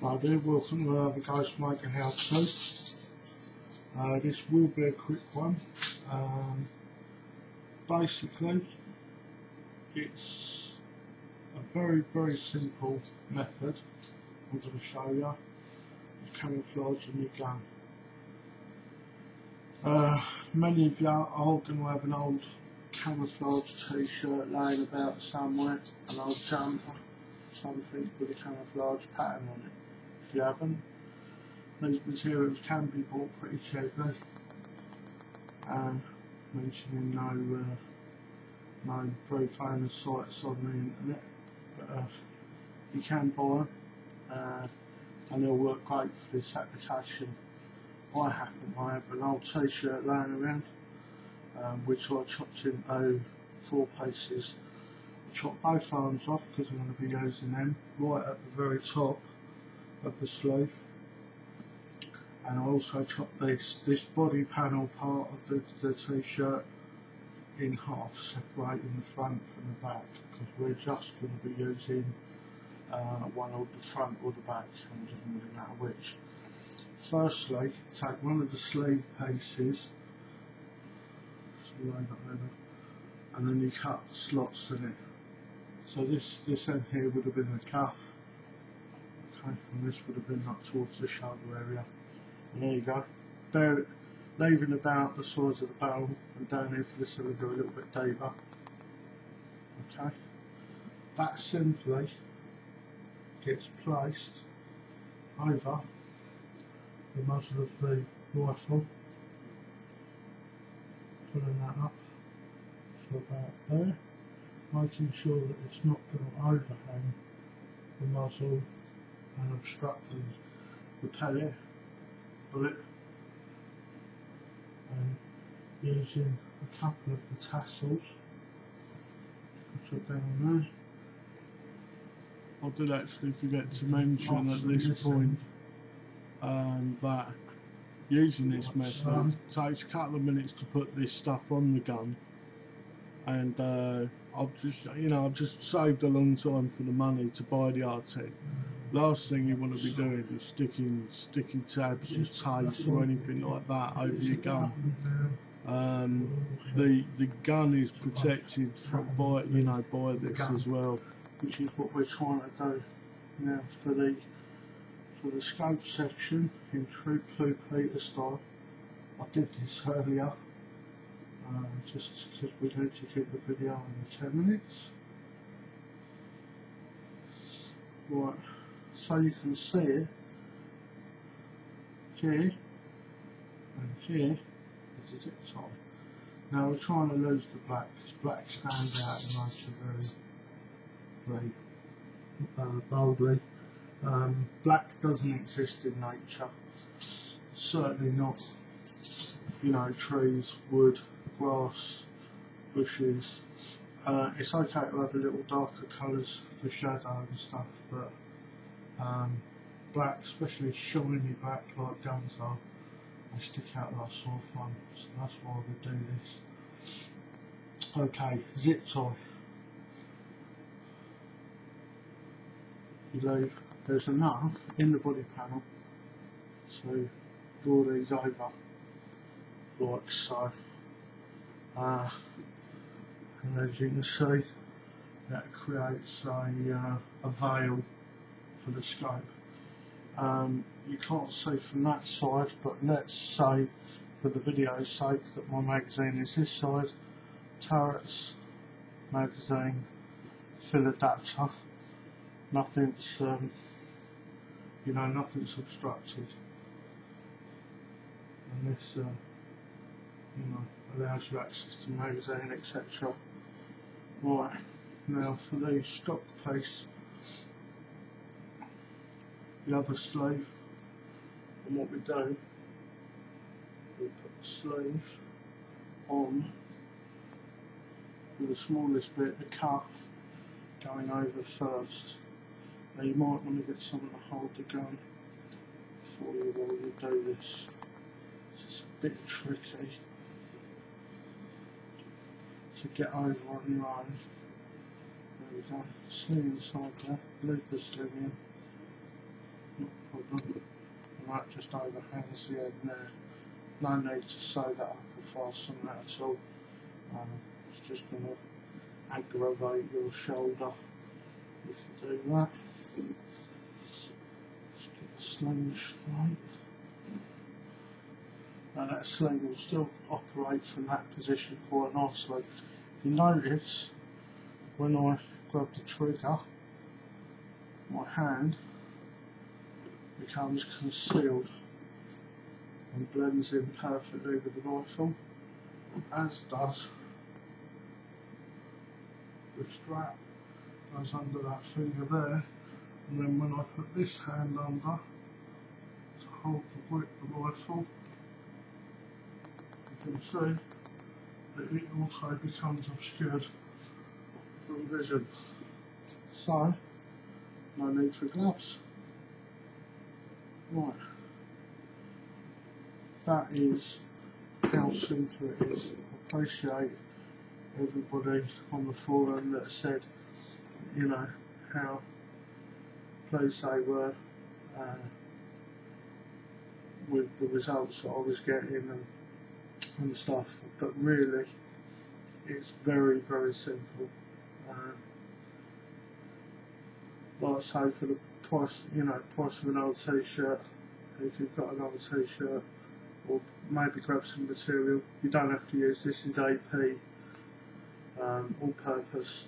Hi there, welcome to the Ghost Maker How To. This will be a quick one. Basically, it's a very simple method I'm going to show you of camouflaging your gun. Many of you are going to have an old camouflage t-shirt laying about somewhere, an old jumper, something with a camouflage pattern on it. If you haven't, these materials can be bought pretty cheaply. Mentioning no very famous sites on the internet, but you can buy them, and they'll work great for this application. I have an old t-shirt laying around, which I chopped into 4 pieces. I chopped both arms off because I'm going to be using them right at the very top of the sleeve, and I also chopped this body panel part of the t-shirt in half, separating the front from the back, because we're just going to be using one of the front or the back, and it doesn't really matter which. Firstly, take one of the sleeve pieces, and then you cut the slots in it. So this end here would have been the cuff, okay, and this would have been up towards the shoulder area. And there you go. Leaving about the size of the barrel, and down here for this one, go a little bit deeper. Okay, that simply gets placed over the muzzle of the rifle, pulling that up to about there, making sure that it's not going to overhang the muzzle and obstruct the pellet bullet, and using a couple of the tassels, put it down there. I did actually forget to mention at this point that using this method takes a couple of minutes to put this stuff on the gun, and I've just saved a long time for the money to buy the RT. Last thing you want to be doing is sticking sticky tabs or tape or anything like that over your gun. The gun is protected by this as well, which is what we're trying to do. Now for the scope section in true Blue Peter style, I did this earlier, just because we need to keep the video under 10 minutes. Right, so you can see it here and here is the zip tie. Now we're trying to lose the black, because black stands out and makes it very boldly. Black doesn't exist in nature, certainly not, trees, wood, grass, bushes. It's okay to have a little darker colours for shadow and stuff, but black, especially shiny black like guns are, they stick out like sore fun, so that's why we do this. Okay, zip tie. You leave, there's enough in the body panel to draw these over like so, and as you can see, that creates a veil for the scope. You can't see from that side, but let's say for the video's sake that my magazine is this side, turrets, magazine, fill adapter. Nothing's, nothing's obstructed, and this, allows you access to magazine, etc. Right, now for the stock piece, the other sleeve, and what we do, we put the sleeve on with the smallest bit, the cuff, going over first. Now you might want to get someone to hold the gun for you while you do this. It's a bit tricky to get over on your own. There we go, sling inside there, leave the sling in, not a problem. And that just overhangs the end there. No need to sew that up or fasten that at all. It's just going to aggravate your shoulder if you do that. Just get the sling straight. Now that sling will still operate from that position quite nicely. You notice when I grab the trigger, my hand becomes concealed and blends in perfectly with the rifle, as does the strap. Goes under that finger there, and then when I put this hand under to hold the grip of the rifle, you can see that it also becomes obscured from vision. So, no need for gloves. Right, that is how simple it is. I appreciate everybody on the forum that said, you know, how pleased they were with the results that I was getting and stuff, but really it's very, very simple. Like I say, for the price, you know, price of an old t-shirt, if you've got an old t-shirt, or maybe grab some material. You don't have to use this. Is AP, all-purpose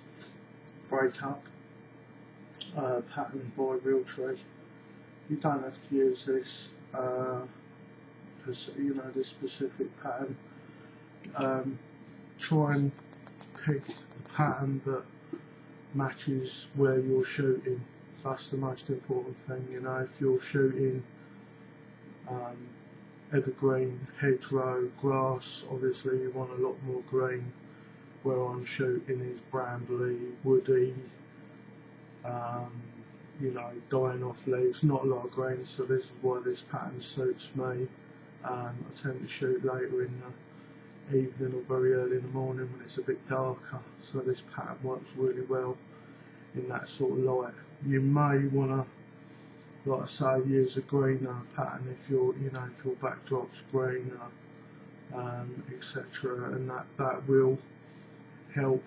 break-up pattern by Realtree. You don't have to use this, you know, this specific pattern. Try and pick a pattern that matches where you're shooting. That's the most important thing. You know, if you're shooting evergreen, hedgerow, grass, obviously you want a lot more green. Where I'm shooting is brambly, woody, you know, dying off leaves, not a lot of green, so this is why this pattern suits me. I tend to shoot later in the evening or very early in the morning when it's a bit darker, so this pattern works really well in that sort of light. You may want to, like I say, use a greener pattern if your, you know, if your backdrop's greener, etc., and that will help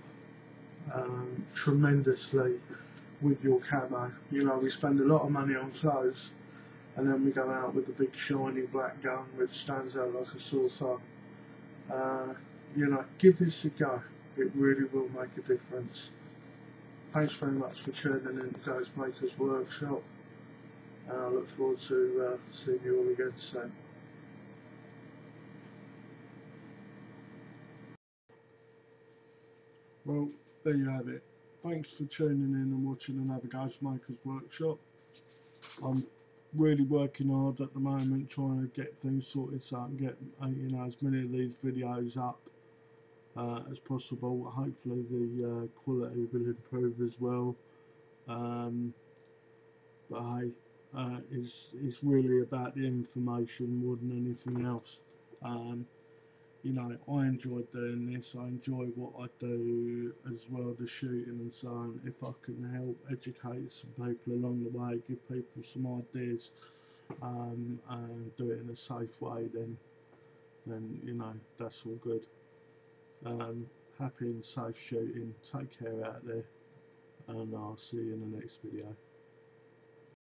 tremendously with your camo. You know, we spend a lot of money on clothes, and then we go out with a big shiny black gun which stands out like a sore thumb. You know, give this a go. It really will make a difference. Thanks very much for tuning in to Guns Makers Workshop. I look forward to seeing you all again soon. Well, there you have it. Thanks for tuning in and watching another Ghost Makers Workshop. I'm really working hard at the moment trying to get things sorted so I can get you know, as many of these videos up as possible. Hopefully the quality will improve as well. But hey, it's really about the information more than anything else. You know, I enjoy doing this. I enjoy what I do as well, the shooting and so on. If I can help educate some people along the way, give people some ideas, and do it in a safe way, then you know, that's all good. Happy and safe shooting. Take care out there, and I'll see you in the next video.